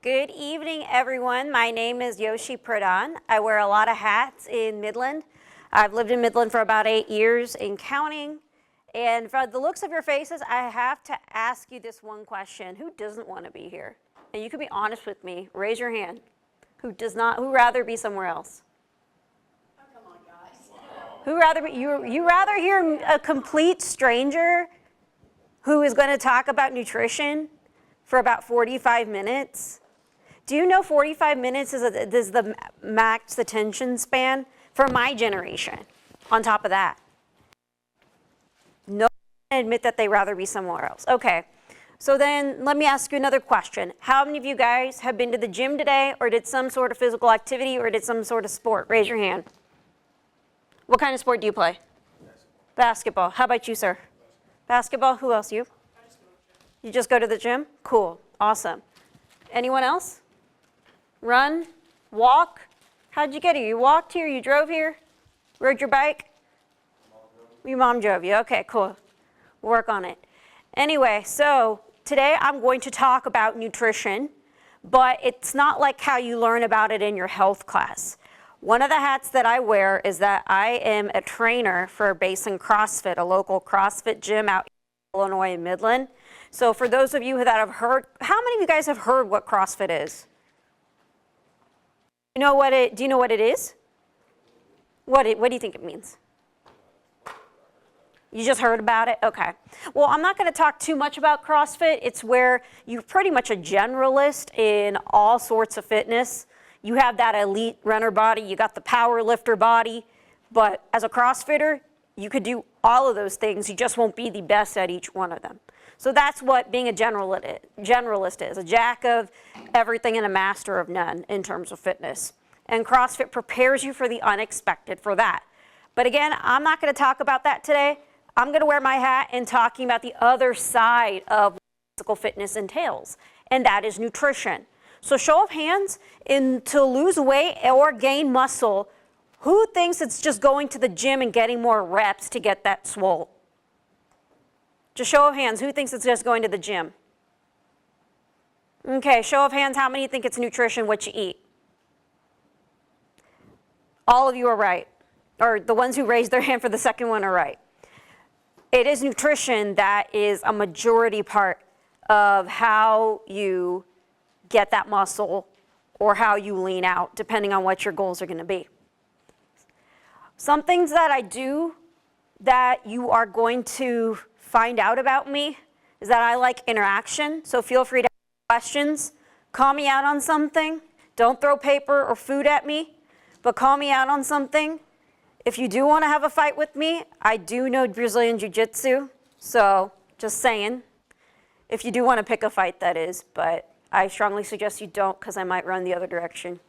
Good evening, everyone. My name is Yogashri Pradhan. I wear a lot of hats in Midland. I've lived in Midland for about 8 years and counting. And from the looks of your faces, I have to ask you this one question. Who doesn't want to be here? And you can be honest with me. Raise your hand. Who rather be somewhere else? Oh, come on, guys. Who rather be, you rather hear a complete stranger who is going to talk about nutrition for about 45 minutes? Do you know 45 minutes is the max attention span for my generation on top of that? No one can admit that they'd rather be somewhere else. Okay, so then let me ask you another question. How many of you guys have been to the gym today or did some sort of physical activity or did some sort of sport? Raise your hand. What kind of sport do you play? Basketball. How about you, sir? Basketball. Who else? You? You just go to the gym? Cool. Awesome. Anyone else? Run? Walk? How'd you get here? You walked here? You drove here? Rode your bike? Your mom drove you. Okay, cool. We'll work on it. Anyway, so today I'm going to talk about nutrition, but it's not like how you learn about it in your health class. One of the hats that I wear is that I am a trainer for Basin CrossFit, a local CrossFit gym out in Illinois and Midland. So for those of you that have heard, how many of you guys have heard what CrossFit is? Do you know what it is? What do you think it means? You just heard about it? Okay. Well, I'm not going to talk too much about CrossFit. It's where you're pretty much a generalist in all sorts of fitness. You have that elite runner body, you got the power lifter body, but as a CrossFitter, you could do all of those things. You just won't be the best at each one of them. So that's what being a generalist is, a jack of everything and a master of none in terms of fitness. And CrossFit prepares you for the unexpected for that. But again, I'm not going to talk about that today. I'm going to wear my hat and talking about the other side of what physical fitness entails, and that is nutrition. So show of hands, to lose weight or gain muscle, who thinks it's just going to the gym and getting more reps to get that swole? Just show of hands, who thinks it's just going to the gym? Okay, show of hands, how many think it's nutrition, what you eat? All of you are right, or the ones who raised their hand for the second one are right. It is nutrition that is a majority part of how you get that muscle or how you lean out, depending on what your goals are going to be. Some things that I do that you are going to find out about me is that I like interaction, so feel free to ask questions. Call me out on something. Don't throw paper or food at me, but call me out on something. If you do want to have a fight with me, I do know Brazilian Jiu-Jitsu, so just saying. If you do want to pick a fight, that is, but I strongly suggest you don't because I might run the other direction.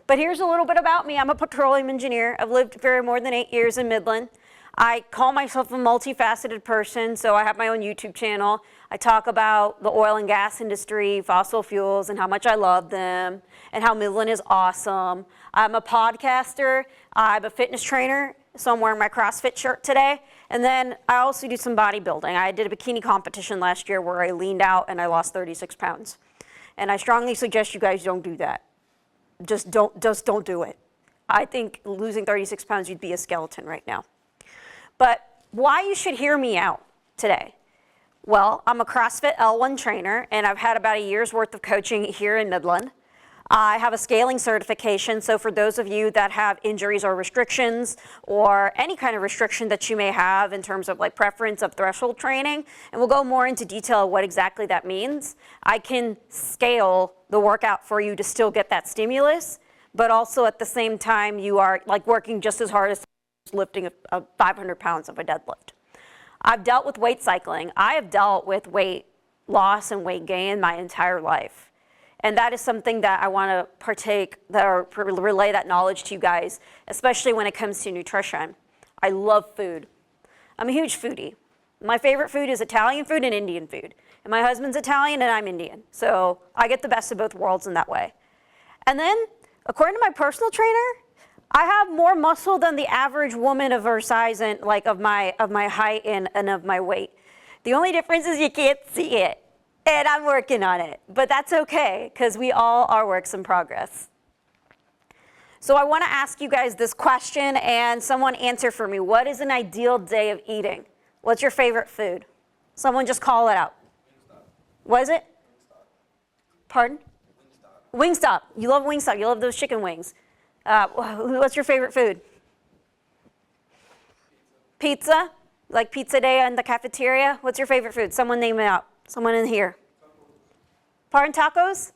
But here's a little bit about me. I'm a petroleum engineer. I've lived for more than 8 years in Midland. I call myself a multifaceted person, so I have my own YouTube channel. I talk about the oil and gas industry, fossil fuels, and how much I love them, and how Midland is awesome. I'm a podcaster. I'm a fitness trainer, so I'm wearing my CrossFit shirt today. And then I also do some bodybuilding. I did a bikini competition last year where I leaned out and I lost 36 pounds. And I strongly suggest you guys don't do that. Just don't do it. I think losing 36 pounds, you'd be a skeleton right now. But why you should hear me out today? Well, I'm a CrossFit L1 trainer, and I've had about a year's worth of coaching here in Midland. I have a scaling certification, so for those of you that have injuries or restrictions or any kind of restriction that you may have in terms of like preference of threshold training, and we'll go more into detail of what exactly that means, I can scale the workout for you to still get that stimulus, but also at the same time you are like working just as hard as lifting 500 pounds of a deadlift. I've dealt with weight cycling. I have dealt with weight loss and weight gain my entire life. And that is something that I want to relay that knowledge to you guys, especially when it comes to nutrition. I love food. I'm a huge foodie. My favorite food is Italian food and Indian food. And my husband's Italian and I'm Indian. So I get the best of both worlds in that way. And then, according to my personal trainer, I have more muscle than the average woman of her size and like of my height and of my weight. The only difference is you can't see it. And I'm working on it, but that's okay, because we all are works in progress. So I want to ask you guys this question, and someone answer for me. What is an ideal day of eating? What's your favorite food? Someone just call it out. What is it? Pardon? Wingstop. You love Wingstop. You love those chicken wings. What's your favorite food? Pizza? Like pizza day in the cafeteria? What's your favorite food? Someone name it out. Someone in here. Pardon, tacos?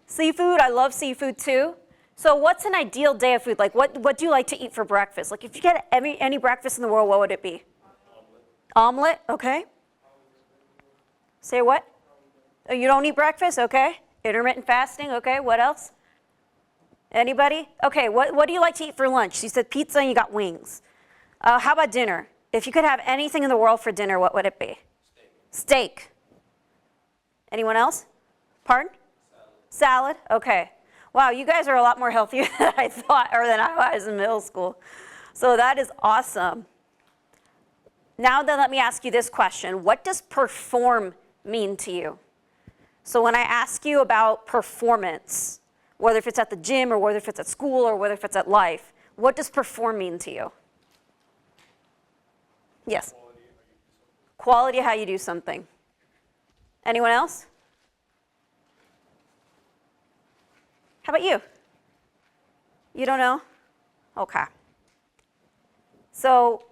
Seafood. I love seafood too. So what's an ideal day of food? Like what do you like to eat for breakfast? Like if you get any breakfast in the world, what would it be? Omelet. Okay. Say what? Oh, you don't eat breakfast? Okay. Intermittent fasting. Okay. What else? Anybody? Okay. What do you like to eat for lunch? You said pizza and you got wings. How about dinner? If you could have anything in the world for dinner, what would it be? Steak. Anyone else? Pardon? Salad. Okay. Wow, you guys are a lot more healthy than I thought, or than I was in middle school. So that is awesome. Now then, let me ask you this question. What does perform mean to you? So when I ask you about performance, whether if it's at the gym or whether if it's at school or whether if it's at life, what does perform mean to you? Yes. Quality of how you do something. Anyone else? How about you? You don't know? Okay. So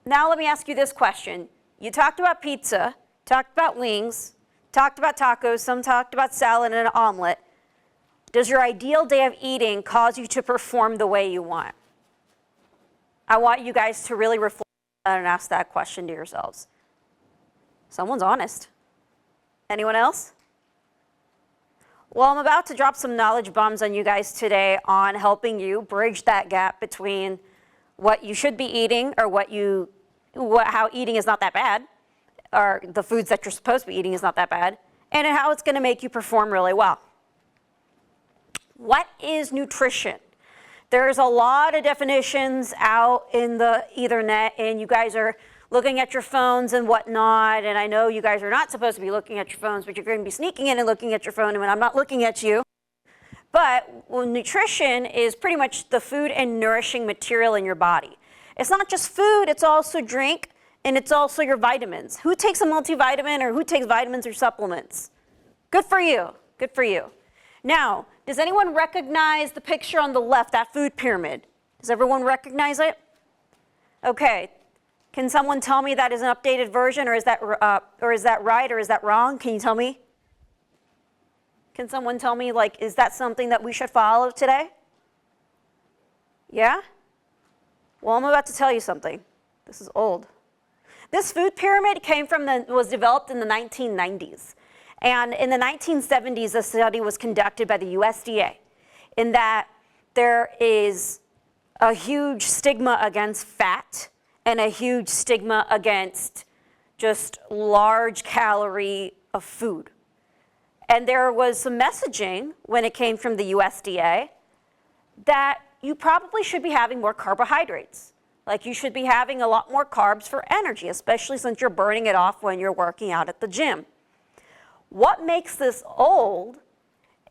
now let me ask you this question. You talked about pizza, talked about wings, talked about tacos, some talked about salad and an omelet. Does your ideal day of eating cause you to perform the way you want? I want you guys to really reflect and ask that question to yourselves. Someone's honest. Anyone else? Well, I'm about to drop some knowledge bombs on you guys today on helping you bridge that gap between what you should be eating or how eating is not that bad, or the foods that you're supposed to be eating is not that bad, and how it's going to make you perform really well. What is nutrition? There's a lot of definitions out in the Ethernet, and you guys are looking at your phones and whatnot, and I know you guys are not supposed to be looking at your phones, but you're going to be sneaking in and looking at your phone, and I'm not looking at you. But nutrition is pretty much the food and nourishing material in your body. It's not just food, it's also drink, and it's also your vitamins. Who takes a multivitamin or who takes vitamins or supplements? Good for you, good for you. Now, does anyone recognize the picture on the left, that food pyramid? Does everyone recognize it? Okay. Can someone tell me that is an updated version, or is that right, or is that wrong? Can you tell me? Can someone tell me, like, is that something that we should follow today? Yeah? Well, I'm about to tell you something. This is old. This food pyramid was developed in the 1990s. And in the 1970s, a study was conducted by the USDA in that there is a huge stigma against fat and a huge stigma against just large calorie of food. And there was some messaging when it came from the USDA that you probably should be having more carbohydrates. Like you should be having a lot more carbs for energy, especially since you're burning it off when you're working out at the gym. What makes this old,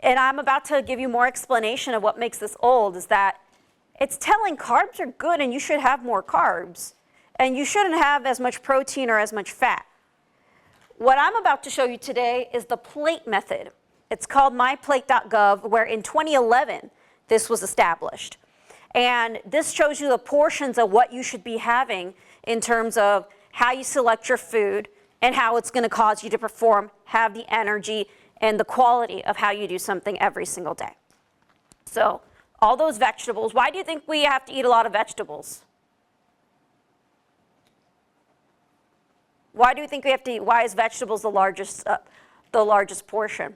and I'm about to give you more explanation of what makes this old, is that it's telling carbs are good and you should have more carbs. And you shouldn't have as much protein or as much fat. What I'm about to show you today is the plate method. It's called myplate.gov, where in 2011, this was established. And this shows you the portions of what you should be having in terms of how you select your food and how it's going to cause you to perform, have the energy, and the quality of how you do something every single day. So all those vegetables, why do you think we have to eat a lot of vegetables? Why do you think we have to eat, why is vegetables the largest portion?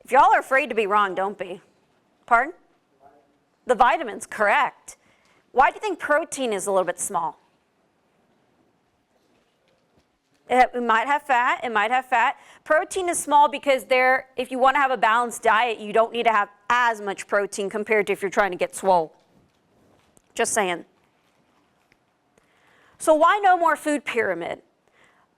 If y'all are afraid to be wrong, don't be. Pardon? The vitamins, correct. Why do you think protein is a little bit small? It might have fat, it might have fat. Protein is small because if you want to have a balanced diet, you don't need to have as much protein compared to if you're trying to get swole. Just saying. So why no more food pyramid?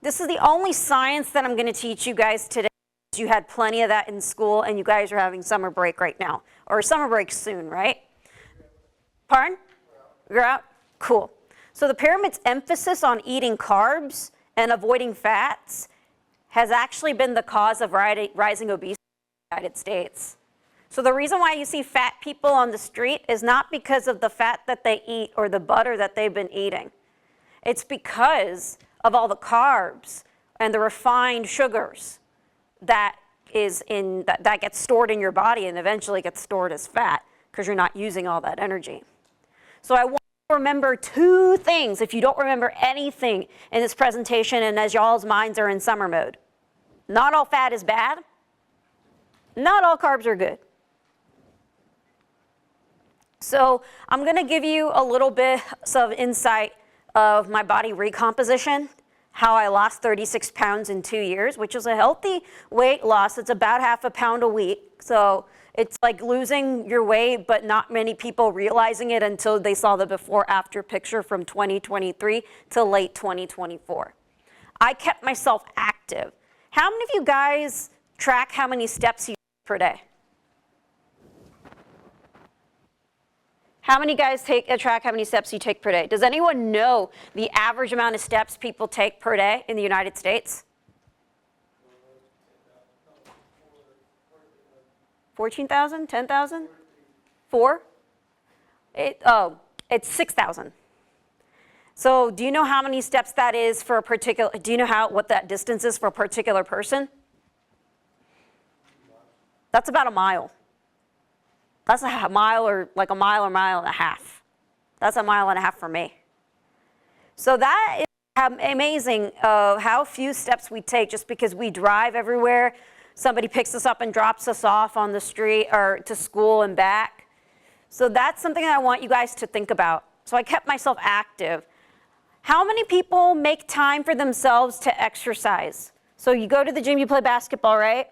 This is the only science that I'm going to teach you guys today. You had plenty of that in school, and you guys are having summer break right now, or summer break soon, right? Pardon? You're out? Cool. So the pyramid's emphasis on eating carbs and avoiding fats has actually been the cause of rising obesity in the United States. So the reason why you see fat people on the street is not because of the fat that they eat or the butter that they've been eating. It's because of all the carbs and the refined sugars that gets stored in your body and eventually gets stored as fat because you're not using all that energy. So I want you to remember two things if you don't remember anything in this presentation and as y'all's minds are in summer mode. Not all fat is bad. Not all carbs are good. So I'm going to give you a little bit of insight of my body recomposition, how I lost 36 pounds in 2 years, which is a healthy weight loss. It's about half a pound a week. So it's like losing your weight, but not many people realizing it until they saw the before-after picture from 2023 to late 2024. I kept myself active. How many of you guys track how many steps you take per day? How many guys track how many steps you take per day? Does anyone know the average amount of steps people take per day in the United States? 14,000? 10,000? 4? It's 6,000. So do you know how many steps that is for a particular, do you know what that distance is for a particular person? That's about a mile. That's a mile or mile and a half. That's a mile and a half for me. So that is amazing how few steps we take just because we drive everywhere. Somebody picks us up and drops us off on the street or to school and back. So that's something that I want you guys to think about. So I kept myself active. How many people make time for themselves to exercise? So you go to the gym, you play basketball, right?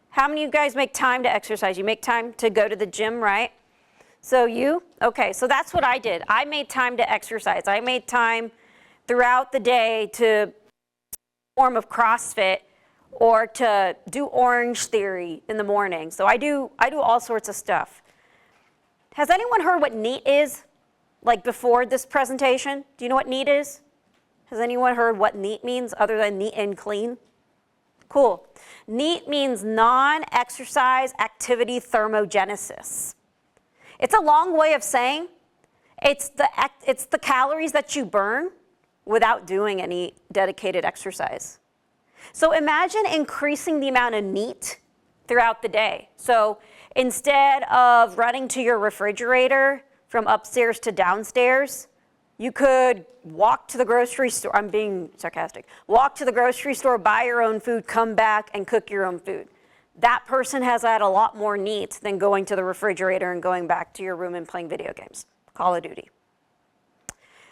How many of you guys make time to exercise? You make time to go to the gym, right? So you? Okay, so that's what I did. I made time to exercise. I made time throughout the day to form of CrossFit or to do Orange Theory in the morning. So I do all sorts of stuff. Has anyone heard what NEAT is? Like before this presentation? Do you know what NEAT is? Has anyone heard what NEAT means other than neat and clean? Cool. NEAT means non-exercise activity thermogenesis. It's a long way of saying it's the calories that you burn without doing any dedicated exercise. So imagine increasing the amount of NEAT throughout the day. So instead of running to your refrigerator from upstairs to downstairs, you could walk to the grocery store. I'm being sarcastic. Walk to the grocery store, buy your own food, come back and cook your own food. That person has had a lot more NEAT than going to the refrigerator and going back to your room and playing video games, Call of Duty.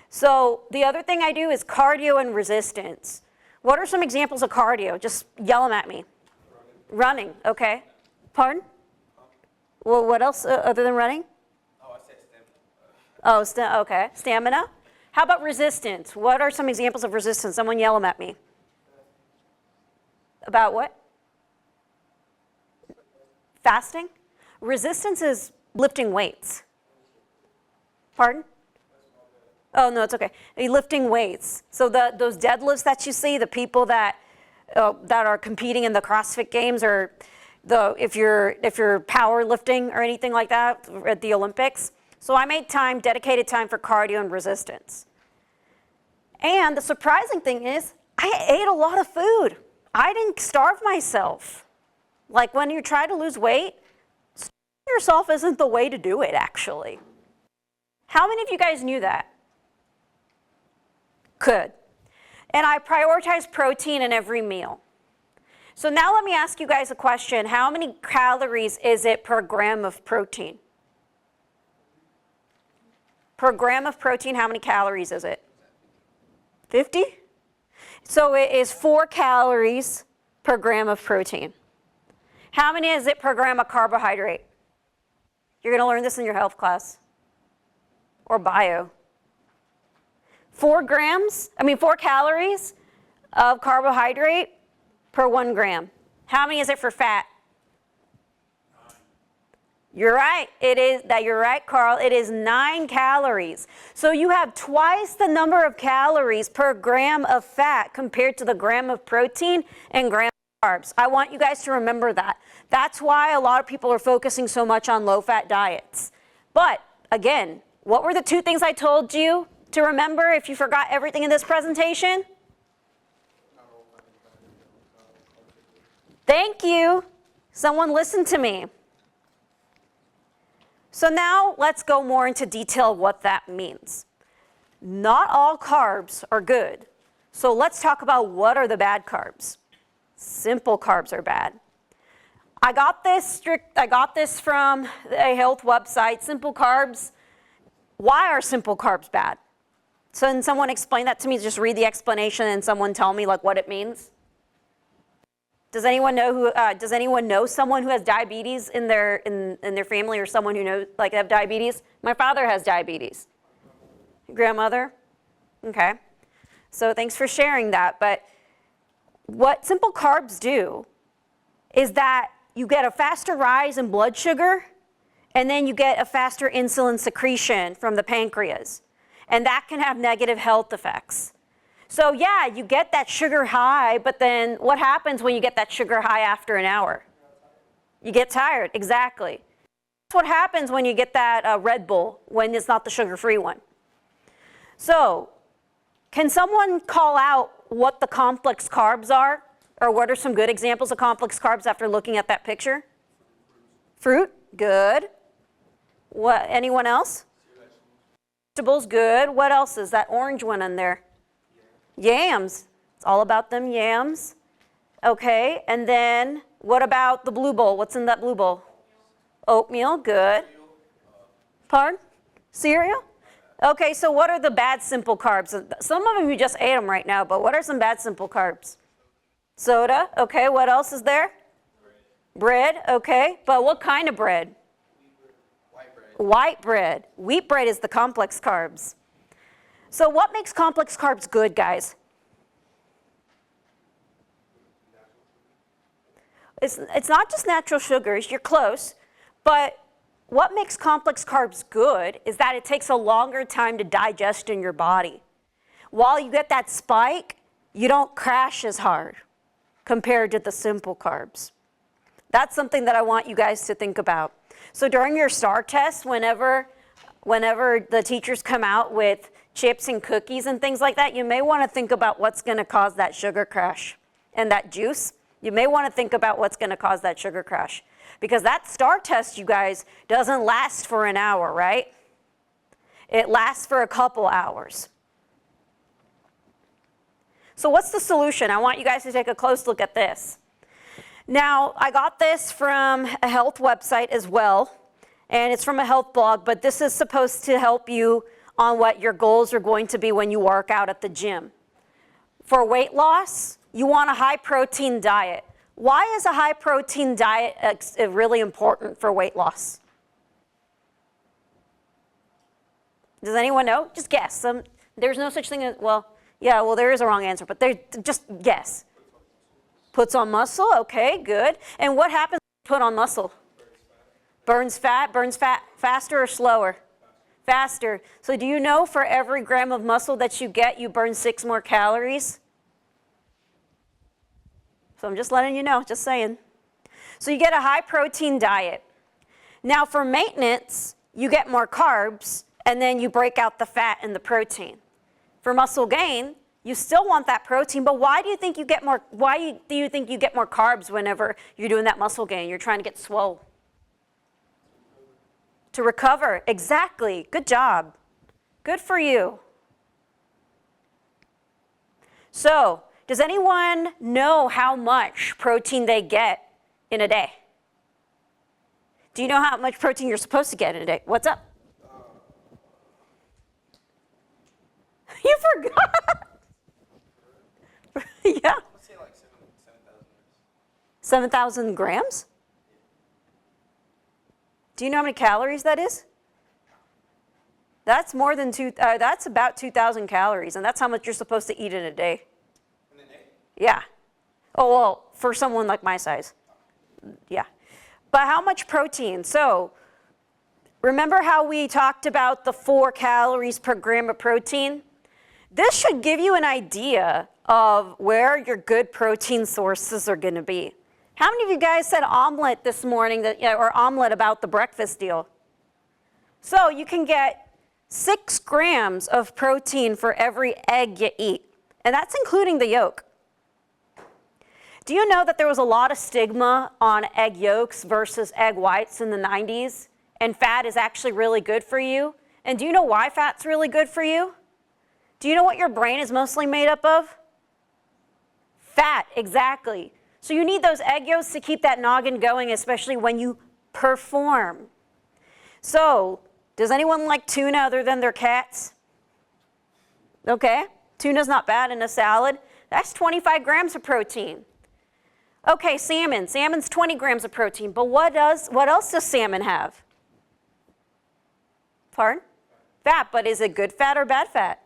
So the other thing I do is cardio and resistance. What are some examples of cardio? Just yell them at me. Running, okay. Pardon? Well, what else other than running? Oh, I said stamina. Oh, okay. Stamina. How about resistance? What are some examples of resistance? Someone yell them at me. About what? Fasting? Resistance is lifting weights. Pardon? Oh, no, it's okay. Lifting weights. So those deadlifts that you see, the people that are competing in the CrossFit games, or if you're powerlifting or anything like that at the Olympics. So I made dedicated time for cardio and resistance. And the surprising thing is, I ate a lot of food. I didn't starve myself. Like when you try to lose weight, starving yourself isn't the way to do it, actually. How many of you guys knew that? Good. And I prioritize protein in every meal. So now let me ask you guys a question. How many calories is it per gram of protein? Per gram of protein, how many calories is it? 50? So it is 4 calories per gram of protein. How many is it per gram of carbohydrate? You're going to learn this in your health class or bio. 4 calories of carbohydrate per 1 gram. How many is it for fat? You're right. You're right, Carl. It is 9 calories. So you have twice the number of calories per gram of fat compared to the gram of protein and gram of carbs. I want you guys to remember that. That's why a lot of people are focusing so much on low-fat diets. But again, what were the 2 things I told you to remember if you forgot everything in this presentation? Thank you. Someone listen to me. So now let's go more into detail what that means. Not all carbs are good. So let's talk about what are the bad carbs. Simple carbs are bad. I got this from a health website, simple carbs. Why are simple carbs bad? So can someone explain that to me? Just read the explanation and someone tell me like what it means. Does anyone know someone who has diabetes in their family, or someone who knows like have diabetes? My father has diabetes. Grandmother? Okay. So thanks for sharing that. But what simple carbs do is that you get a faster rise in blood sugar, and then you get a faster insulin secretion from the pancreas. And that can have negative health effects. So yeah, you get that sugar high, but then what happens when you get that sugar high after an hour? You get tired, exactly. That's what happens when you get that Red Bull, when it's not the sugar-free one. So, can someone call out what the complex carbs are? Or what are some good examples of complex carbs after looking at that picture? Fruit, good. What? Anyone else? Vegetables, good. What else is that orange one in there? Yams. It's all about them yams. Okay, and then what about the blue bowl? What's in that blue bowl? Oatmeal, good. Pardon? Cereal? Okay, so what are the bad simple carbs? Some of them you just ate them right now, but what are some bad simple carbs? Soda, okay, what else is there? Bread, okay, but what kind of bread? White bread. White bread. Wheat bread is the complex carbs. So what makes complex carbs good, guys? It's not just natural sugars, you're close, but what makes complex carbs good is that it takes a longer time to digest in your body. While you get that spike, you don't crash as hard compared to the simple carbs. That's something that I want you guys to think about. So during your STAR test, whenever the teachers come out with chips and cookies and things like that, you may want to think about what's going to cause that sugar crash. And that juice, you may want to think about what's going to cause that sugar crash. Because that STAR test, you guys, doesn't last for an hour, right? It lasts for a couple hours. So what's the solution? I want you guys to take a close look at this. Now, I got this from a health website as well, and it's from a health blog, but this is supposed to help you on what your goals are going to be when you work out at the gym. For weight loss, you want a high-protein diet. Why is a high-protein diet really important for weight loss? Does anyone know? Just guess. There's no such thing as, well, yeah, well, there is a wrong answer, but just guess. Puts on muscle, okay, good. And what happens when you put on muscle? Burns fat faster or slower? Faster. So do you know for every gram of muscle that you get, you burn 6 more calories? So I'm just letting you know, just saying. So you get a high protein diet. Now for maintenance, you get more carbs, and then you break out the fat and the protein. For muscle gain, you still want that protein, but why do you think you get more carbs whenever you're doing that muscle gain? You're trying to get swole. To recover, exactly. Good job. Good for you. So, does anyone know how much protein they get in a day? Do you know how much protein you're supposed to get in a day? What's up? You forgot. Yeah. Let's say like 7,000. 7,000 grams? Do you know how many calories that is? That's more than that's about 2,000 calories, and that's how much you're supposed to eat in a day. In a day? Yeah. Oh, well, for someone like my size. Yeah. But how much protein? So remember how we talked about the 4 calories per gram of protein? This should give you an idea of where your good protein sources are going to be. How many of you guys said omelet this morning, or omelet about the breakfast deal? So you can get 6 grams of protein for every egg you eat, and that's including the yolk. Do you know that there was a lot of stigma on egg yolks versus egg whites in the 90s? And fat is actually really good for you? And do you know why fat's really good for you? Do you know what your brain is mostly made up of? Fat, exactly. So you need those egg yolks to keep that noggin going, especially when you perform. So, does anyone like tuna other than their cats? Okay, tuna's not bad in a salad. That's 25 grams of protein. Okay, salmon. Salmon's 20 grams of protein, but what else does salmon have? Pardon? Fat, but is it good fat or bad fat?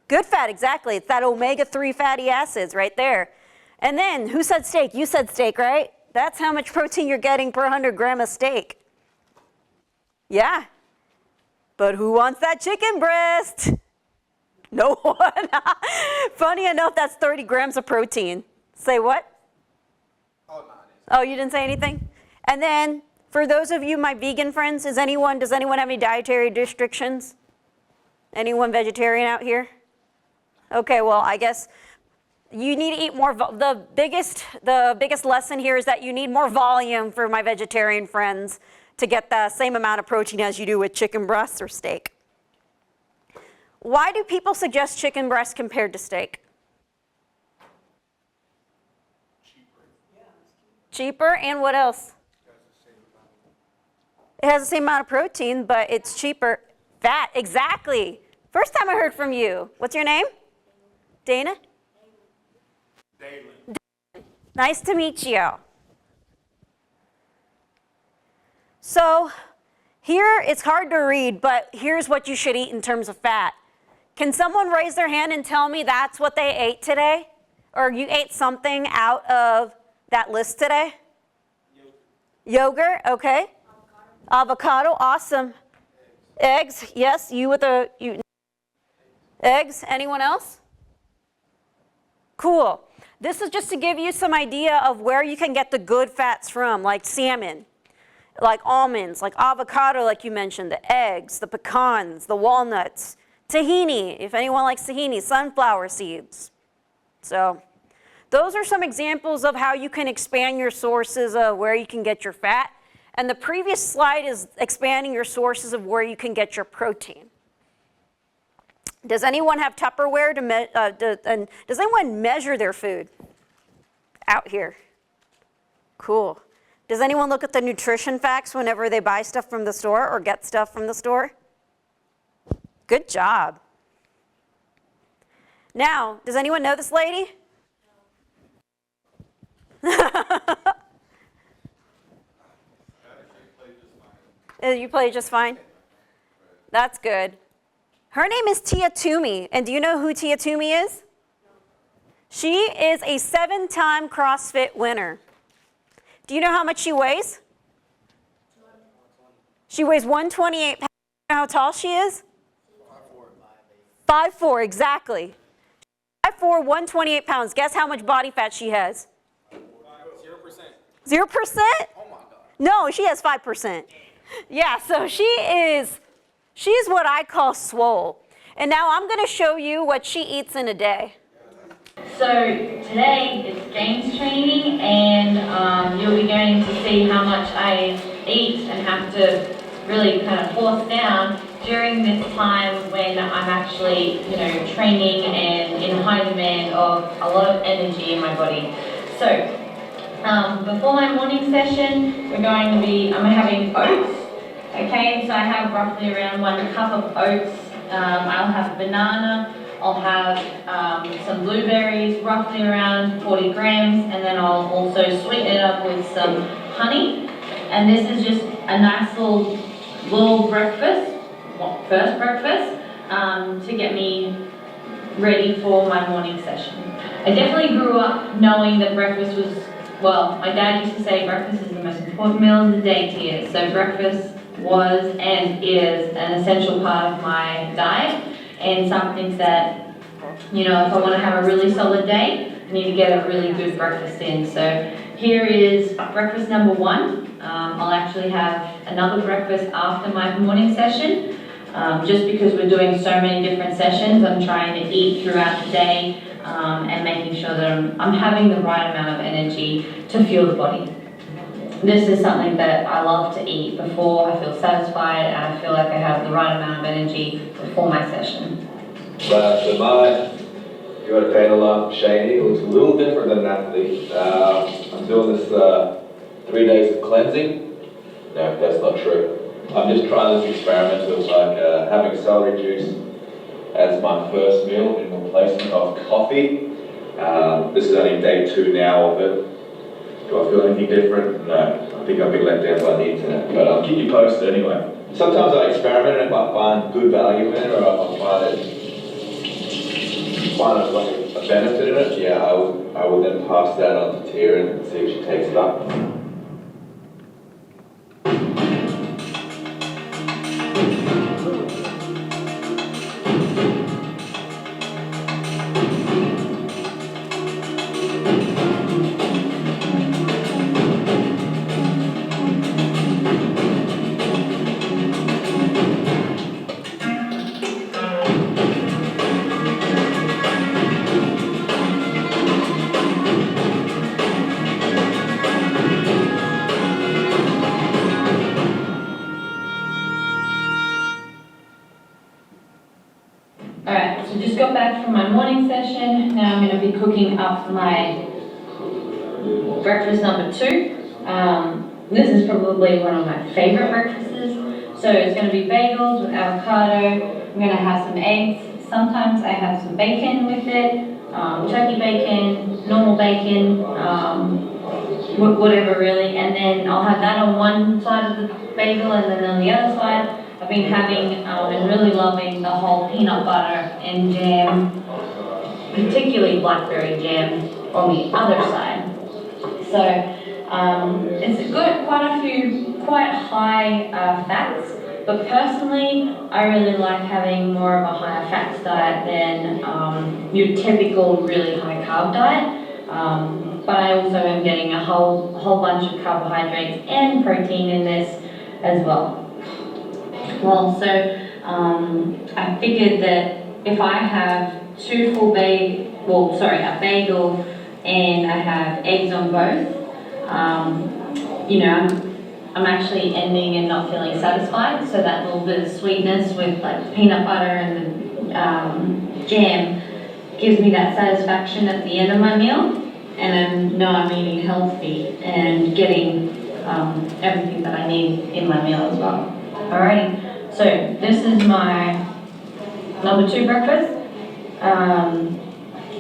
Good fat, exactly. It's that omega-3 fatty acids right there. And then, who said steak? You said steak, right? That's how much protein you're getting per 100 gram of steak. Yeah. But who wants that chicken breast? No one. Funny enough, that's 30 grams of protein. Say what? Oh, no, Oh, you didn't say anything? And then, for those of you, my vegan friends, does anyone have any dietary restrictions? Anyone vegetarian out here? Okay, well, I guess you need to eat more. The biggest lesson here is that you need more volume for my vegetarian friends to get the same amount of protein as you do with chicken breasts or steak. Why do people suggest chicken breast compared to steak? Cheaper, and what else? It has the same amount of protein, but it's cheaper. Fat, exactly. First time I heard from you. What's your name? Dana? Dalen. Nice to meet you. So here, it's hard to read, but here's what you should eat in terms of fat. Can someone raise their hand and tell me that's what they ate today? Or you ate something out of that list today? Yogurt, okay. Avocado, awesome. Eggs, yes, eggs, anyone else? Cool. This is just to give you some idea of where you can get the good fats from, like salmon, like almonds, like avocado, like you mentioned, the eggs, the pecans, the walnuts, tahini, if anyone likes tahini, sunflower seeds. So those are some examples of how you can expand your sources of where you can get your fat. And the previous slide is expanding your sources of where you can get your protein. Does anyone have Tupperware and does anyone measure their food out here? Cool. Does anyone look at the nutrition facts whenever they buy stuff from the store or get stuff from the store? Good job. Now, does anyone know this lady? You played just fine? That's good. Her name is Tia Toomey, and do you know who Tia Toomey is? She is a 7-time CrossFit winner. Do you know how much she weighs? She weighs 128 pounds. You know how tall she is? 5'4", exactly. 5'4", 128 pounds. Guess how much body fat she has? 0%. 0%? Oh my God. No, she has 5%. Yeah, so she's what I call swole. And now I'm going to show you what she eats in a day. So today it's Jane's training, and you'll be going to see how much I eat and have to really kind of force down during this time when I'm actually, training and in high demand of a lot of energy in my body. So before my morning session, I'm having oats. Okay, so I have roughly around 1 cup of oats. I'll have a banana. I'll have some blueberries, roughly around 40 grams, and then I'll also sweeten it up with some honey. And this is just a nice little breakfast, first breakfast, to get me ready for my morning session. I definitely grew up knowing that breakfast was, well, my dad used to say breakfast is the most important meal of the day to you. So breakfast was and is an essential part of my diet, and something that, you know, if I want to have a really solid day, I need to get a really good breakfast in. So here is breakfast number 1. I'll actually have another breakfast after my morning session. Just because we're doing so many different sessions, I'm trying to eat throughout the day and making sure that I'm having the right amount of energy to fuel the body. This is something that I love to eat before I feel satisfied and I feel like I have the right amount of energy before my session. But so you got a pain alarm shady. It looks a little different than an athlete. I'm doing this 3 days of cleansing. No, that's not true. I'm just trying this experiment of like having celery juice as my first meal in replacement of coffee. This is only day 2 now of it. Do I feel anything different? No. I think I've been let down by the internet, but I'll keep you posted anyway. Sometimes I experiment and if I find good value in it, or if I find like a benefit in it, yeah, I would then pass that on to Tia and see if she takes it up. Alright, so just got back from my morning session. Now I'm going to be cooking up my breakfast number 2. This is probably one of my favorite breakfasts. So it's going to be bagels with avocado. I'm going to have some eggs. Sometimes I have some bacon with it, turkey bacon, normal bacon, whatever really. And then I'll have that on one side of the bagel, and then on the other side I've been having and really loving the whole peanut butter and jam, particularly blackberry jam, on the other side. So it's got quite high fats, but personally I really like having more of a higher fats diet than your typical really high carb diet. But I also am getting a whole bunch of carbohydrates and protein in this as well. Well, so I figured that if I have a bagel and I have eggs on both, you know, I'm actually ending and not feeling satisfied. So that little bit of sweetness with like the peanut butter and the jam gives me that satisfaction at the end of my meal, and I know I'm eating healthy and getting everything that I need in my meal as well. Alrighty, so this is my number 2 breakfast, and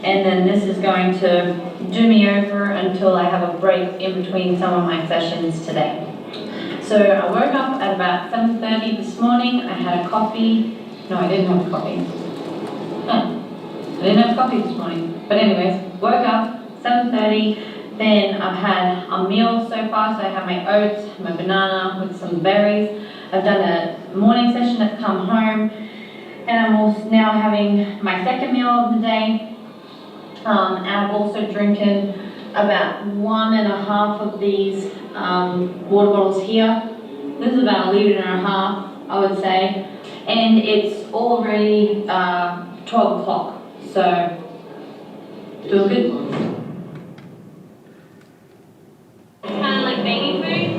then this is going to do me over until I have a break in between some of my sessions today. So I woke up at about 7:30 this morning. I had a coffee. No, I didn't have a coffee. No, I didn't have coffee this morning. But anyways, woke up 7:30. Then I've had a meal so far. So I have my oats, my banana with some berries. I've done a morning session at come home, and I'm also now having my second meal of the day. And I've also drinking about 1.5 of these water bottles here. This is about 1.5 liters, I would say, and it's already 12 o'clock. So, doing good. It's kind of like baby food.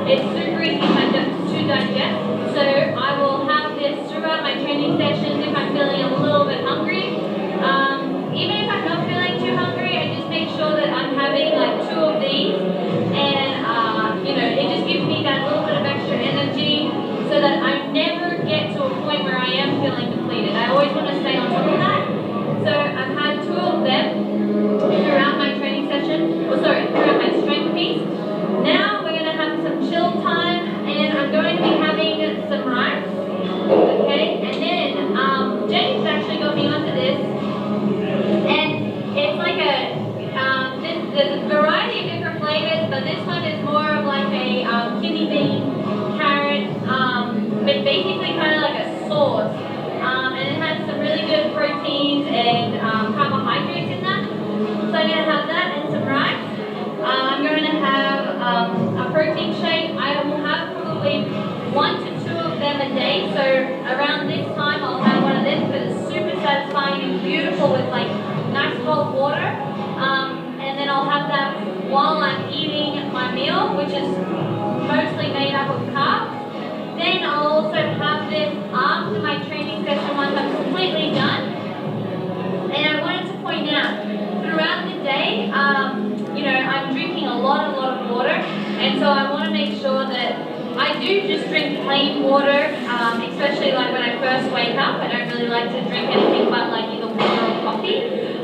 It's super easy to digest. So I will have this throughout my training sessions if I'm feeling a little bit hungry. Even if I'm not feeling too hungry, I just make sure that I'm having like 2 of these, and you know, it just gives me that little bit of extra energy so that I never get to a point where I am feeling depleted. I always want to stay on top of that. So I've had 2 of them throughout my training session, throughout my strength piece. make sure that I do just drink plain water, especially like when I first wake up. I don't really like to drink anything but like either water or coffee.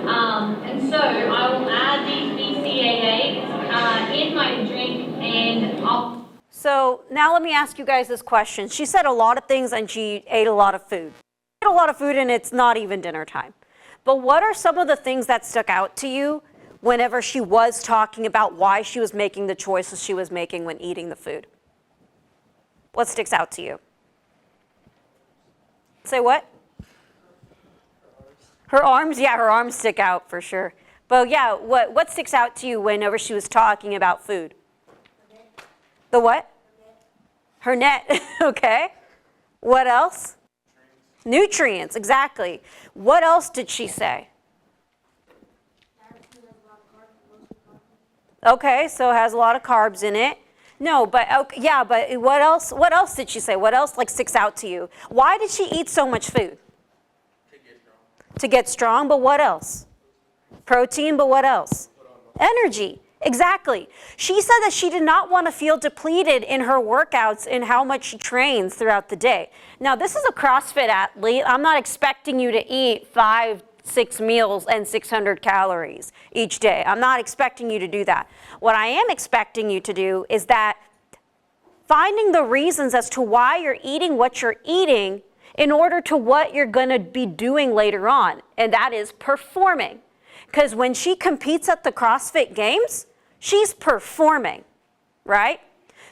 And so I will add these BCAAs in my drink, and I'll... So now let me ask you guys this question. She said a lot of things and she ate a lot of food. She ate a lot of food and it's not even dinner time. But what are some of the things that stuck out to you whenever she was talking about why she was making the choices she was making when eating the food? What sticks out to you? Say what? Her arms? Yeah, her arms stick out for sure. But yeah, what sticks out to you whenever she was talking about food? The what? Her net. Okay. What else? Nutrients, exactly. What else did she say? Okay, so it has a lot of carbs in it. No, but okay, yeah, but what else? What else did she say? What else like sticks out to you? Why did she eat so much food? To get strong, but what else? Protein, but what else? Energy. Exactly. She said that she did not want to feel depleted in her workouts and how much she trains throughout the day. Now, this is a CrossFit athlete. I'm not expecting you to eat 5-6 meals and 600 calories each day. I'm not expecting you to do that. What I am expecting you to do is that finding the reasons as to why you're eating what you're eating in order to what you're going to be doing later on, and that is performing. Because when she competes at the CrossFit Games, she's performing, right?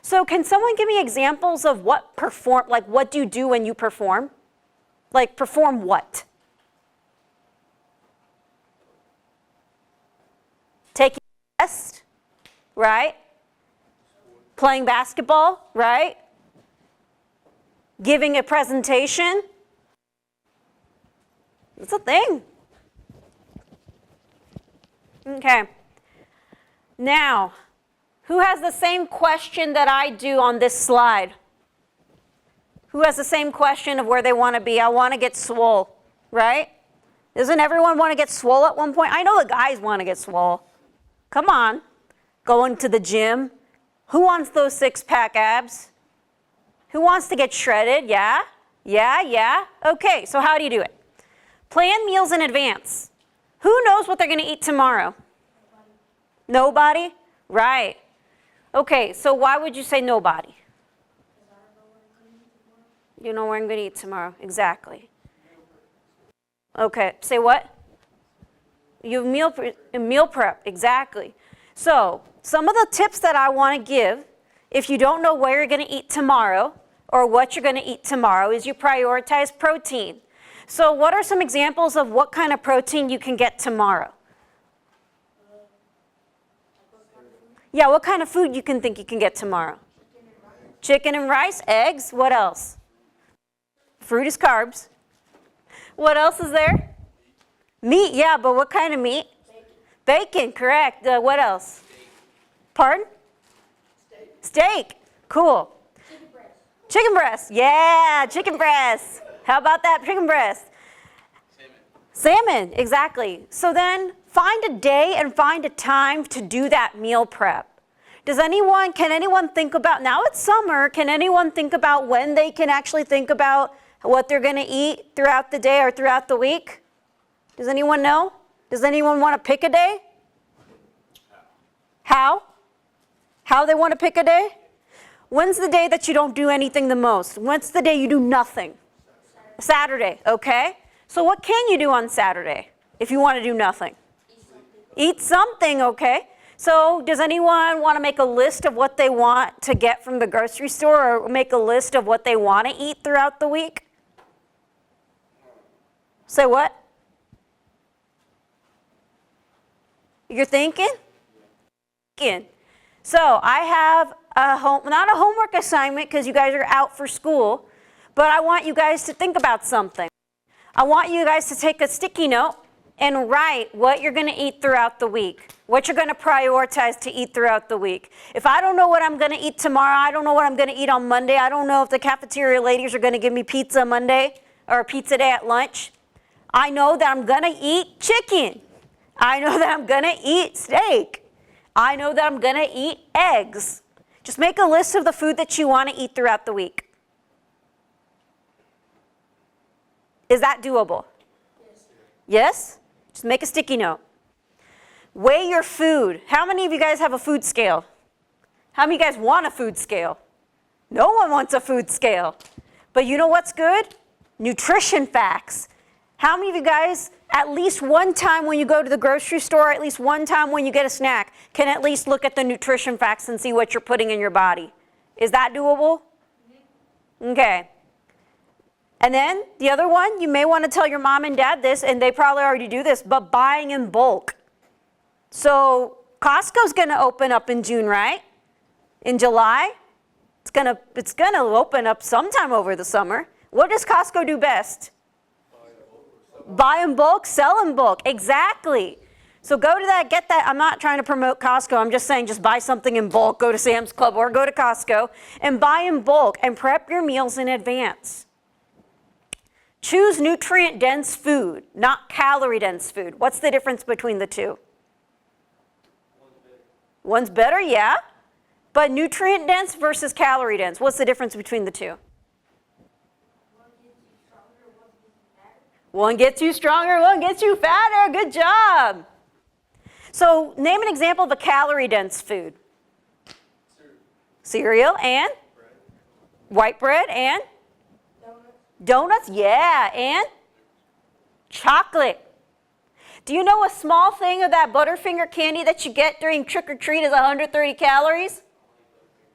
So can someone give me examples of what do you do when you perform? Like perform what? Taking a test, right? Playing basketball, right? Giving a presentation. It's a thing. Okay. Now, who has the same question that I do on this slide? Who has the same question of where they want to be? I want to get swole, right? Doesn't everyone want to get swole at one point? I know the guys want to get swole. Come on. Going to the gym. Who wants those six-pack abs? Who wants to get shredded? Yeah? Yeah, yeah. Okay, so how do you do it? Plan meals in advance. Who knows what they're going to eat tomorrow? Nobody? Right. Okay, so why would you say nobody? You know where I'm going to eat tomorrow. Exactly. Okay, say what? You meal prep. Exactly. So some of the tips that I want to give, if you don't know where you're going to eat tomorrow or what you're going to eat tomorrow, is you prioritize protein. So what are some examples of what kind of protein you can get tomorrow? Yeah, what kind of food you can think you can get tomorrow? Chicken and rice, eggs, what else? Fruit is carbs. What else is there? Meat, yeah, but what kind of meat? Bacon, correct. What else? Pardon? Steak, cool. Chicken breast, yeah, chicken breast. How about that chicken breast? Salmon, exactly. So then find a day and find a time to do that meal prep. Can anyone think about, now it's summer, can anyone think about when they can actually think about what they're going to eat throughout the day or throughout the week? Does anyone know? Does anyone want to pick a day? How? How they want to pick a day? When's the day that you don't do anything the most? When's the day you do nothing? Saturday, okay? So what can you do on Saturday if you want to do nothing? Eat something, okay? So does anyone want to make a list of what they want to get from the grocery store or make a list of what they want to eat throughout the week? Say what? You're thinking? So I have not a homework assignment because you guys are out for school, but I want you guys to think about something. I want you guys to take a sticky note and write what you're going to eat throughout the week, what you're going to prioritize to eat throughout the week. If I don't know what I'm going to eat tomorrow, I don't know what I'm going to eat on Monday, I don't know if the cafeteria ladies are going to give me pizza Monday or pizza day at lunch, I know that I'm going to eat chicken. I know that I'm going to eat steak. I know that I'm going to eat eggs. Just make a list of the food that you want to eat throughout the week. Is that doable? Yes? Just make a sticky note. Weigh your food. How many of you guys have a food scale? How many of you guys want a food scale? No one wants a food scale. But you know what's good? Nutrition facts. How many of you guys, at least one time when you go to the grocery store, at least one time when you get a snack, can at least look at the nutrition facts and see what you're putting in your body? Is that doable? Okay. And then the other one, you may want to tell your mom and dad this, and they probably already do this, but buying in bulk. So Costco's going to open up in June, right? In July? It's going to open up sometime over the summer. What does Costco do best? Buy in bulk, sell in bulk. Exactly. So go to that, get that. I'm not trying to promote Costco. I'm just saying just buy something in bulk. Go to Sam's Club or go to Costco and buy in bulk and prep your meals in advance. Choose nutrient-dense food, not calorie-dense food. What's the difference between the two? One's better, yeah. But nutrient-dense versus calorie-dense, what's the difference between the two? One gets you stronger, one gets you fatter. Good job. So name an example of a calorie-dense food. Cereal and? White bread and? Donuts, yeah, and? Chocolate. Do you know a small thing of that Butterfinger candy that you get during trick-or-treat is 130 calories?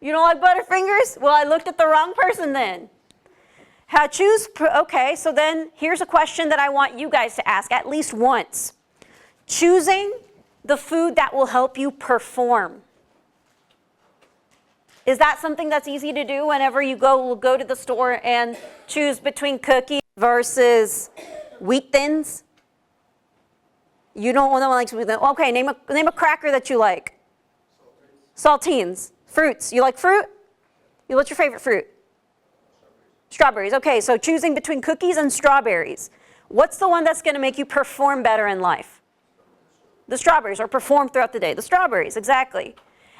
You don't like Butterfingers? Well, I looked at the wrong person then. Okay, so then here's a question that I want you guys to ask at least once. Choosing the food that will help you perform. Is that something that's easy to do whenever you go to the store and choose between cookies versus wheat thins? You don't want to like wheat thins. Okay, name a cracker that you like. Saltines. Fruits. You like fruit? What's your favorite fruit? Strawberries. Okay, so choosing between cookies and strawberries. What's the one that's going to make you perform better in life? The strawberries, or perform throughout the day. The strawberries, exactly.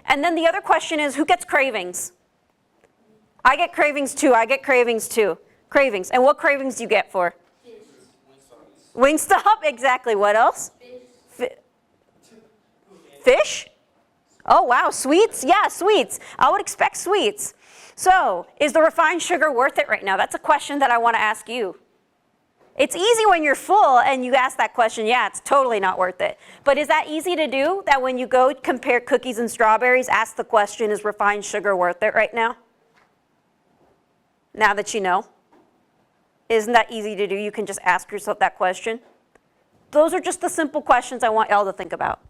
And then the other question is, who gets cravings? I get cravings too. Cravings. And what cravings do you get for? Wingstop, exactly. What else? Fish? Oh, wow. Sweets? Yeah, sweets. I would expect sweets. So, is the refined sugar worth it right now? That's a question that I want to ask you. It's easy when you're full and you ask that question, yeah, it's totally not worth it. But is that easy to do, that when you go compare cookies and strawberries, ask the question, is refined sugar worth it right now? Now that you know. Isn't that easy to do? You can just ask yourself that question. Those are just the simple questions I want y'all to think about.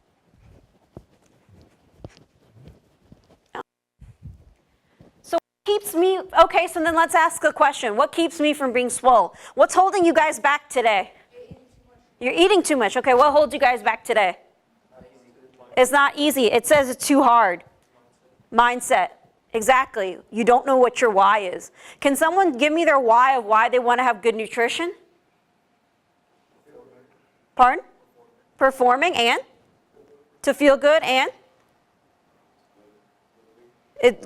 Keeps me, okay, so then let's ask the question. What keeps me from being swole? What's holding you guys back today? You're eating too much. Okay, what holds you guys back today? It's not easy. It says it's too hard. Mindset. Exactly. You don't know what your why is. Can someone give me their why of why they want to have good nutrition? Pardon? Performing and? To feel good and?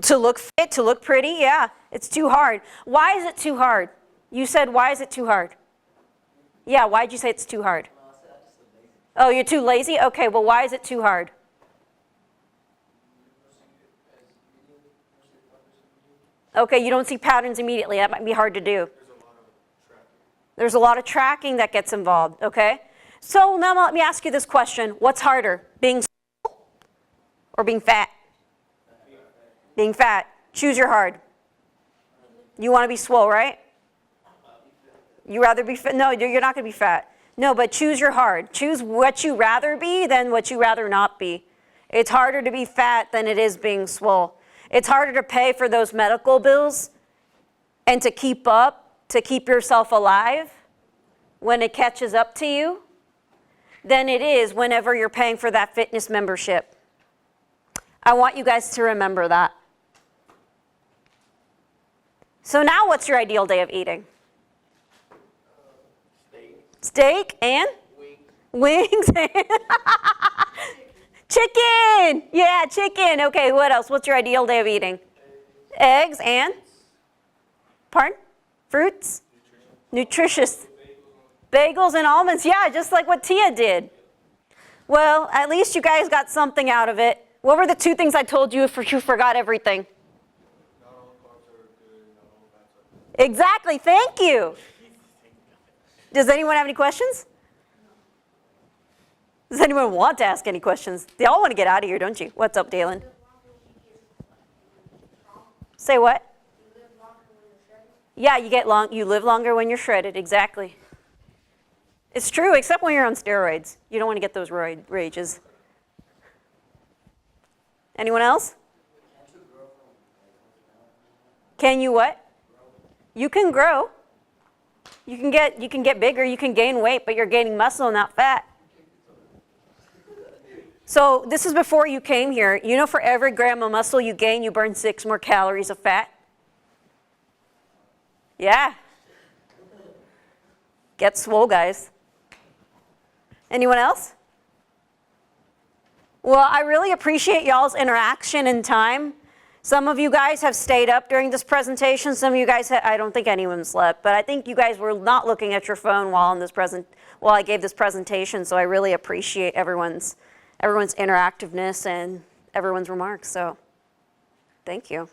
To look fit, to look pretty, yeah. It's too hard. Why is it too hard? You said, why is it too hard? Yeah, why did you say it's too hard? Oh, you're too lazy? Okay, well, why is it too hard? Okay, you don't see patterns immediately. That might be hard to do. There's a lot of tracking that gets involved, okay? So now let me ask you this question. What's harder, being swole or being fat? Being fat. Choose your hard. You want to be swole, right? You rather be fat? No, you're not going to be fat. No, but choose your hard. Choose what you rather be than what you rather not be. It's harder to be fat than it is being swole. It's harder to pay for those medical bills and to keep yourself alive when it catches up to you than it is whenever you're paying for that fitness membership. I want you guys to remember that. So now what's your ideal day of eating? Steak and? Wings and? Chicken! Yeah, chicken. Okay, what else? What's your ideal day of eating? Eggs and? Pardon? Fruits? Nutritious. Bagels and almonds. Yeah, just like what Tia did. Well, at least you guys got something out of it. What were the two things I told you if you forgot everything? Exactly, thank you. Does anyone have any questions? Does anyone want to ask any questions? They all want to get out of here, don't you? What's up, Dalen? Say what? Yeah, you live longer when you're shredded, exactly. It's true, except when you're on steroids. You don't want to get those roid rages. Anyone else? Can you what? You can grow. You can get bigger, you can gain weight, but you're gaining muscle, not fat. So this is before you came here. You know, for every gram of muscle you gain, you burn 6 more calories of fat. Yeah. Get swole, guys. Anyone else? Well, I really appreciate y'all's interaction and time. Some of you guys have stayed up during this presentation. Some of you guys, I don't think anyone slept, but I think you guys were not looking at your phone while I gave this presentation. So I really appreciate everyone's interactiveness and everyone's remarks. So thank you.